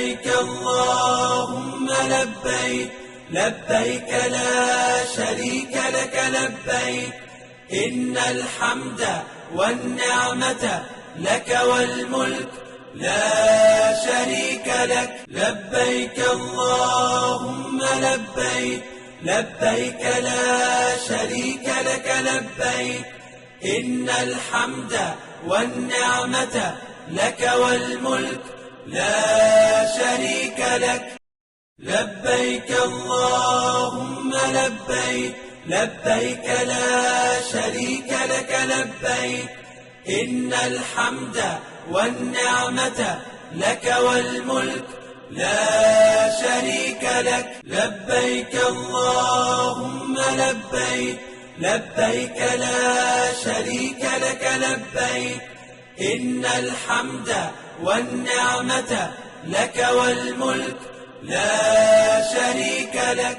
لبيك اللهم لبيك لبيك لا شريك لك لبيك إن الحمد والنعمة لك والملك لا شريك لك لبيك اللهم لبيك لبيك لا شريك لك لبيك إن الحمد والنعمة لك والملك لا شريك لك لبيك اللهم لبيك لبيك لا شريك لك لبيك إن الحمد والنعمة لك والملك لا شريك لك لبيك اللهم لبيك لبيك لا شريك لك لبيك إن الحمد والنعمة لك والملك لا شريك لك.